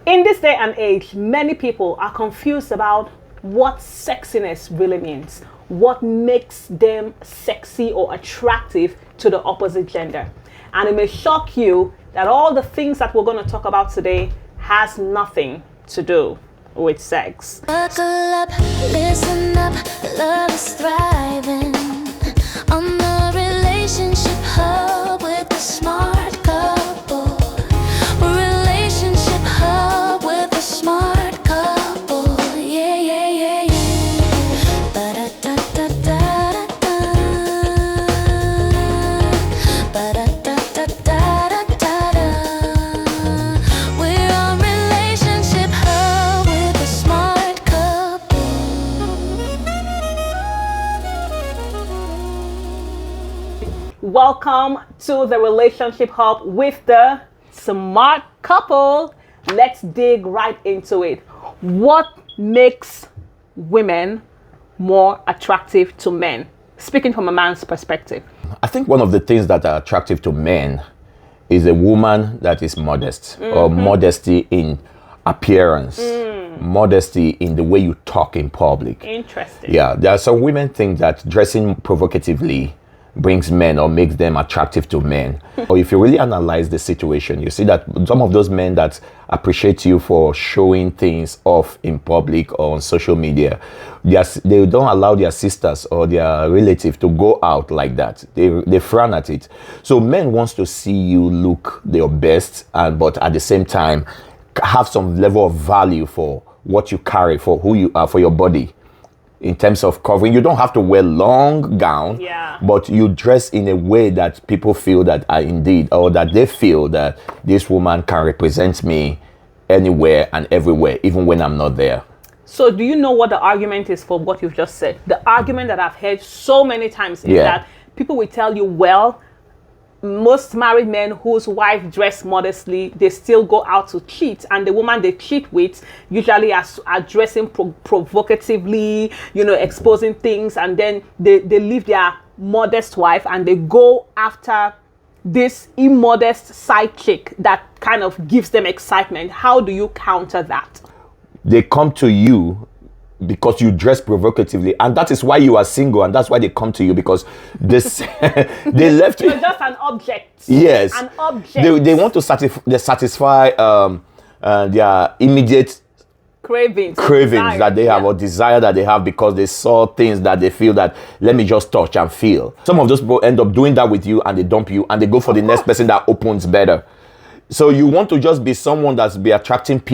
In this day and age, many people are confused about what sexiness really means. What makes them sexy or attractive to the opposite gender. And it may shock you that all the things that we're going to talk about today has nothing to do with sex. Buckle up, listen up, love is thriving on the relationship hub with the smart couple. Relationship hub with the smart couple. Yeah, yeah, yeah, yeah. Ba-da-da-da-da-da-da. Ba-da-da-da-da-da-da. We're on relationship hub with the smart couple. Welcome to the Relationship Hub with the Smart Couple. Let's dig right into it. What makes women more attractive to men? Speaking from a man's perspective. I think one of the things that are attractive to men is a woman that is modest, or modesty in appearance, modesty in the way you talk in public. Interesting. Yeah, there are some women think that dressing provocatively brings men or makes them attractive to men. Or if you really analyze the situation, you see that some of those men that appreciate you for showing things off in public or on social media, they don't allow their sisters or their relative to go out like that. They frown at it. So men wants to see you look their best, but at the same time have some level of value for what you carry, for who you are, for your body. In terms of covering, you don't have to wear long gown, but you dress in a way that people feel that or that they feel that this woman can represent me anywhere and everywhere, even when I'm not there. So do you know what the argument is for what you've just said? The argument that I've heard so many times is that people will tell you, well, most married men whose wife dress modestly, they still go out to cheat, and the woman they cheat with usually are dressing provocatively, exposing things, and then they leave their modest wife and they go after this immodest side chick that kind of gives them excitement. How do you counter that? They come to you because you dress provocatively, and that is why you are single, and that's why they come to you, because this they left You're just an object. Yes, an object. They want to satisfy their immediate cravings that they have, or desire that they have, because they saw things that they feel that, let me just touch and feel. Some of those people end up doing that with you, and they dump you, and they go for the next person that opens better. So you want to just be someone that's attractive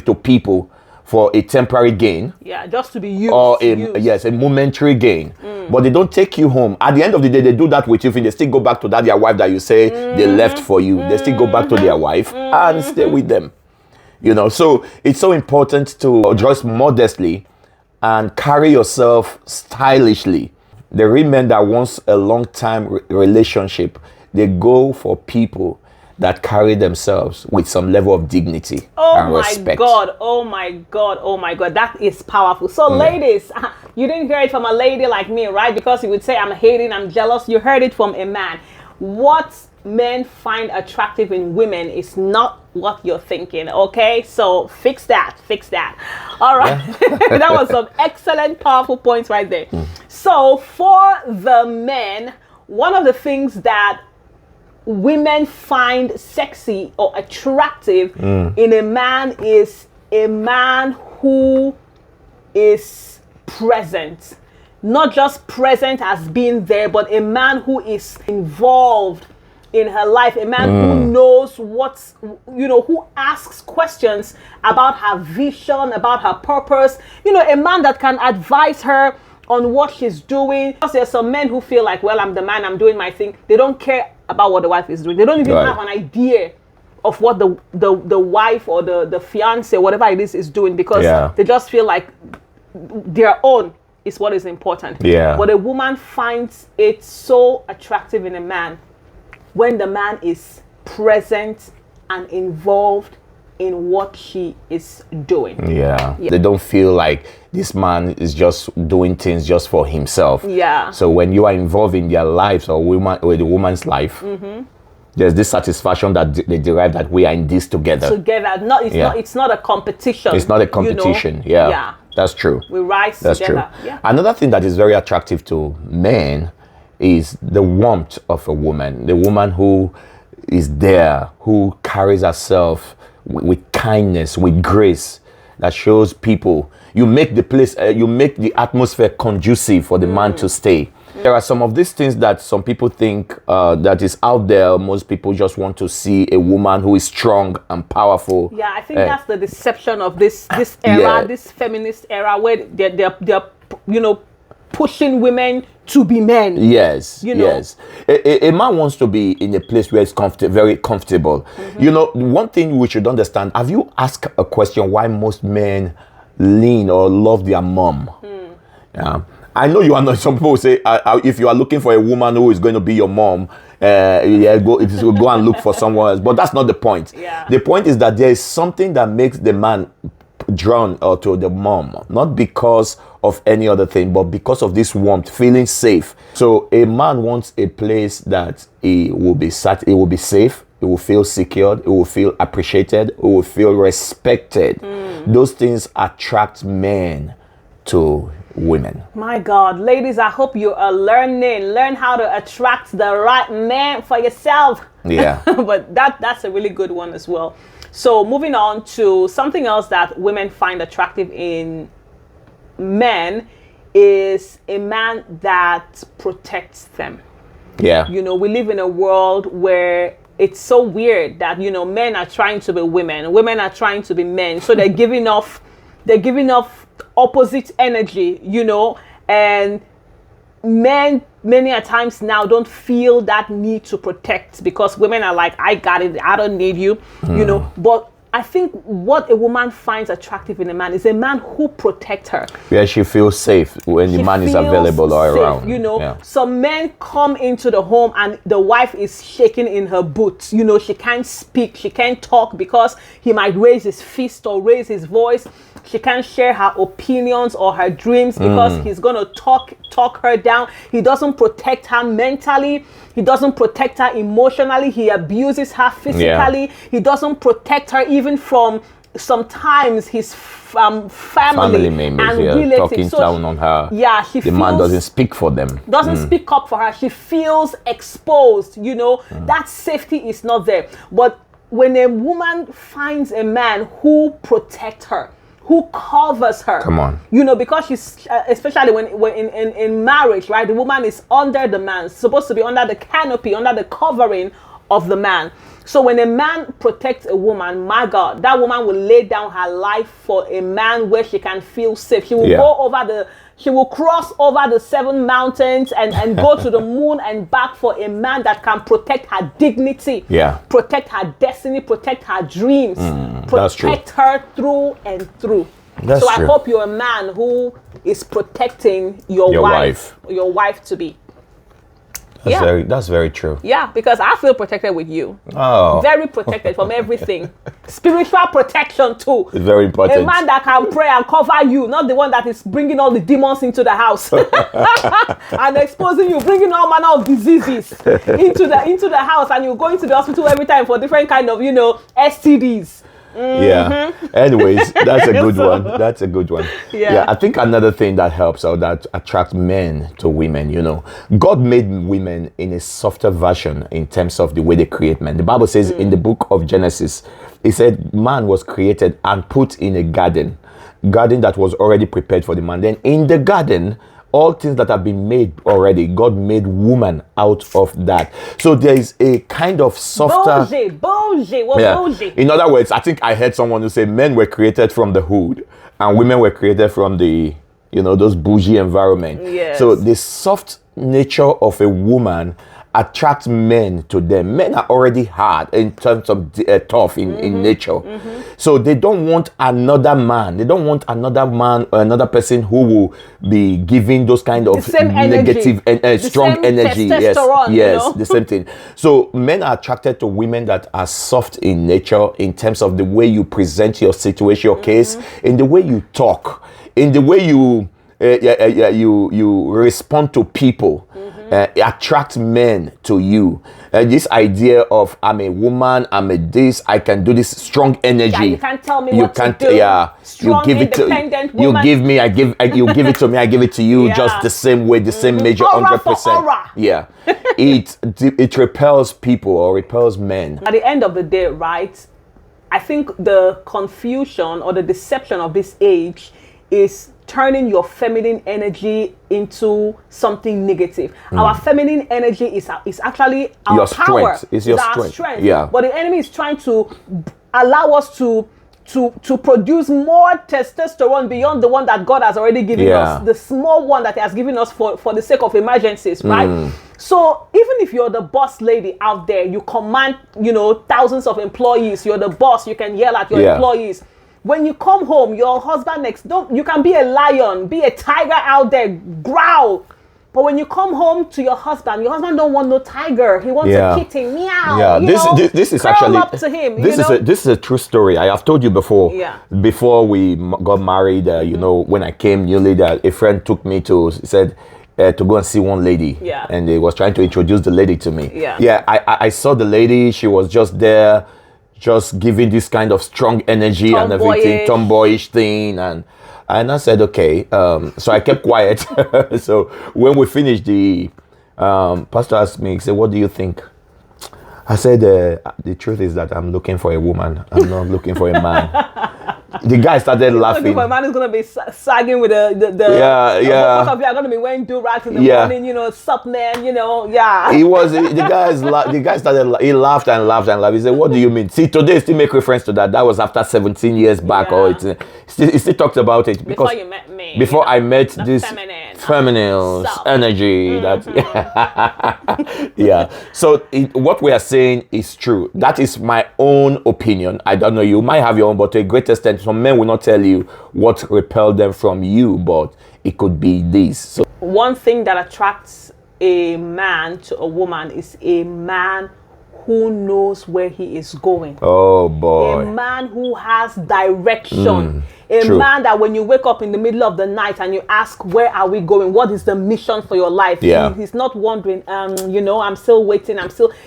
to people for a temporary gain. Yeah, just to be used. Or a momentary gain. But they don't take you home. At the end of the day, they do that with you. They still go back to their wife that you say they left for you. They still go back to their wife and stay with them. So it's so important to dress modestly and carry yourself stylishly. The real men that wants a long-time relationship, they go for people that carry themselves with some level of dignity and respect. Oh my God. That is powerful. So ladies, you didn't hear it from a lady like me, right? Because you would say, I'm hating, I'm jealous. You heard it from a man. What men find attractive in women is not what you're thinking, okay? So fix that. All right. Yeah. That was some excellent, powerful points right there. So for the men, one of the things that women find sexy or attractive in a man is a man who is present. Not just present as being there, but a man who is involved in her life. A man who knows who asks questions about her vision, about her purpose. A man that can advise her on what she's doing. Because there's some men who feel like, well, I'm the man, I'm doing my thing. They don't care about what the wife is doing. They don't even have an idea of what the wife or the fiance, whatever it is doing, because they just feel like their own is what is important. But a woman finds it so attractive in a man when the man is present and involved in what she is doing. They don't feel like this man is just doing things just for himself. So when you are involved in their lives, or the woman's life, There's this satisfaction that they derive that we are in this together. It's not a competition. It's not a competition. Yeah. That's true. We rise That's together. true. Yeah. Another thing that is very attractive to men is the warmth of a woman. The woman who is there, who carries herself with kindness, with grace, that shows people. You make the place, you make the atmosphere conducive for the man to stay. There are some of these things that some people think that is out there. Most people just want to see a woman who is strong and powerful. Yeah, I think that's the deception of this era, this feminist era, where they're pushing women to be men. Yes, yes. A man wants to be in a place where it's very comfortable. One thing we should understand, have you asked a question why most men lean or love their mom? Yeah. I know you are not. Some people say if you are looking for a woman who is going to be your mom, go and look for someone else. But that's not the point. Yeah. The point is that there is something that makes the man drawn to the mom, not because of any other thing, but because of this warmth, feeling safe. So a man wants a place that he will be safe, he will feel secured, he will feel appreciated, he will feel respected. Those things attract men to women. My God, ladies, I hope you are learn how to attract the right man for yourself. Yeah. But that's a really good one as well. So moving on to something else that women find attractive in men is a man that protects them. Yeah. We live in a world where it's so weird that, men are trying to be women are trying to be men. So they're giving off opposite energy, and men many a times now don't feel that need to protect because women are like, I got it, I don't need you, but I think what a woman finds attractive in a man is a man who protects her. Where she feels safe when the man is available or around. Yeah. Some men come into the home and the wife is shaking in her boots. She can't speak, she can't talk because he might raise his fist or raise his voice. She can't share her opinions or her dreams because he's going to talk her down. He doesn't protect her mentally. He doesn't protect her emotionally. He abuses her physically. Yeah. He doesn't protect her even from sometimes his family members, and relatives. Talking down on her. Yeah, the man doesn't speak for them. Doesn't speak up for her. She feels exposed. That safety is not there. But when a woman finds a man who protects her, who covers her. Come on. Because she's, especially when in marriage, right? The woman is under the man, supposed to be under the canopy, under the covering of the man. So when a man protects a woman, my God, that woman will lay down her life for a man where she can feel safe. She will she will cross over the 7 mountains and go to the moon and back for a man that can protect her dignity, protect her destiny, protect her dreams, protect her through and through. So I hope you're a man who is protecting your wife to be. That's very true. Yeah, because I feel protected with you. Oh. Very protected from everything. Spiritual protection too. It's very important. A man that can pray and cover you, not the one that is bringing all the demons into the house and exposing you, bringing all manner of diseases into the house, and you go into the hospital every time for different kind of STDs. Yeah. Anyways, that's a good one. That's a good one. Yeah. I think another thing that helps or that attracts men to women, God made women in a softer version in terms of the way they create men. The Bible says in the book of Genesis, it said man was created and put in a garden that was already prepared for the man. Then in the garden, all things that have been made already, God made woman out of that. So there is a kind of softer... Bullshit. In other words, I think I heard someone who say men were created from the hood and women were created from the, those bougie environment. Yes. So the soft nature of a woman attracts men to them. Men are already hard in terms of tough in nature. So they don't want another man. They don't want another man or another person who will be giving those kind of negative and strong energy. Yes, the same thing. So men are attracted to women that are soft in nature in terms of the way you present your situation, your case, in the way you talk, in the way you respond to people. attract men to you. This idea of I'm a woman, I'm a this, I can do this, strong energy. Yeah, you can't tell me what to do. Yeah, Strong, you give it to independent you. woman. Give me, you give it to me, I give it to you. Yeah. Just the same way, the same measure, Aura for 100%. aura. Yeah, it repels people or repels men. At the end of the day, right? I think the confusion or the deception of this age is turning your feminine energy into something negative. Our feminine energy is actually our Your power. strength. It's your our strength. Yeah. But the enemy is trying to allow us to produce more testosterone beyond the one that God has already given us, the small one that He has given us for the sake of emergencies, right? So even if you're the boss lady out there, you command, thousands of employees, you're the boss, you can yell at your employees. When you come home, your husband you can be a lion, be a tiger out there, growl. But when you come home to your husband don't want no tiger. He wants a kitten, meow. Yeah, this is curl actually up to him. This is a true story. I have told you before. Yeah. Before we got married, when I came newly, a friend took me to said to go and see one lady. Yeah. And he was trying to introduce the lady to me. Yeah. Yeah. I saw the lady. She was just there, just giving this kind of strong energy and everything, tomboyish thing, and I said, okay. So I kept quiet. So when we finished, the pastor asked me, he said, what do you think? I said, the truth is that I'm looking for a woman. I'm not looking for a man. The guy started laughing. My man is going to be sagging with the both of you are going to be wearing do-rags in the morning, sup man, He was, the guy started, he laughed and laughed and laughed. He said, what do you mean? See, today still make reference to that. That was after 17 years back, or he still talked about it. Because before you met me. Before I met this feminine energy. Yeah. So what we are saying is true. That is my own opinion. I don't know, you might have your own, but to a great extent, some men will not tell you what repelled them from you, but it could be this. So one thing that attracts a man to a woman is a man who knows where he is going. Oh boy. A man who has direction. True. Man that when you wake up in the middle of the night and you ask, where are we going? What is the mission for your life? Yeah. He's not wondering, I'm still waiting.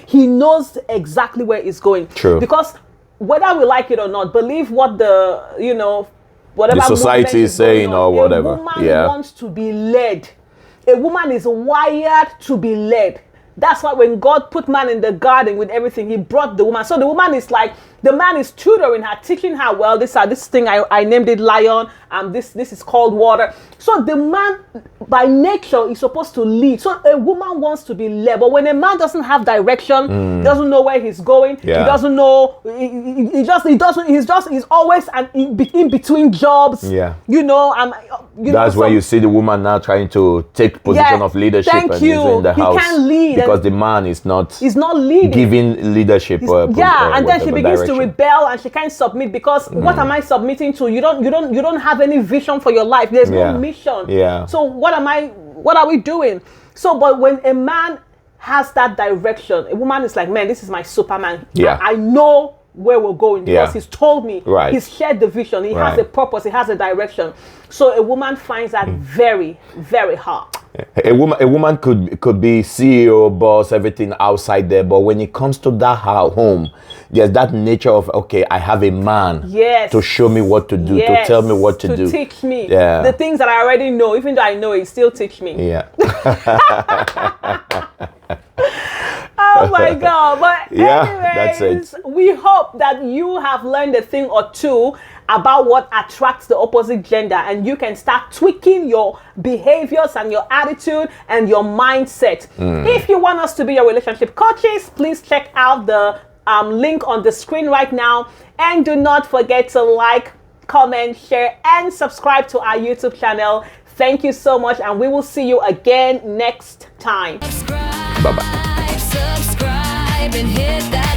He knows exactly where he's going. True. Because whether we like it or not, believe what whatever the society is saying or whatever. A woman wants to be led. A woman is wired to be led. That's why when God put man in the garden with everything, He brought the woman. So the woman is like, the man is tutoring her, teaching her, well, this thing, I named it lion, this is called water. So the man, by nature, is supposed to lead. So a woman wants to be led. But when a man doesn't have direction, doesn't know where he's going, he doesn't know, he's always in between jobs. Yeah. That's where you see the woman now trying to take position of leadership and is in the house. He can't lead. Because the man is not leading. Giving leadership. And then she begins to rebel and she can't submit because what am I submitting to? You don't have any vision for your life. There's no mission. Yeah. So what are we doing? So but when a man has that direction, a woman is like, man, this is my Superman. Yeah. I know where we're going because he's told me. Right. He's shared the vision. He has a purpose. He has a direction. So a woman finds that very, very hard. A woman could be CEO, boss, everything outside there, but when it comes to that home, there's that nature of, okay, I have a man to show me what to do, to tell me what to do, to teach me the things that I already know. Even though I know, he still teach me. Yeah. Oh my God. But anyways, that's it. We hope that you have learned a thing or two about what attracts the opposite gender, and you can start tweaking your behaviors and your attitude and your mindset. If you want us to be your relationship coaches, please check out the link on the screen right now, and do not forget to like, comment, share, and subscribe to our YouTube channel. Thank you so much, and we will see you again next time. Bye-bye. Subscribe and hit that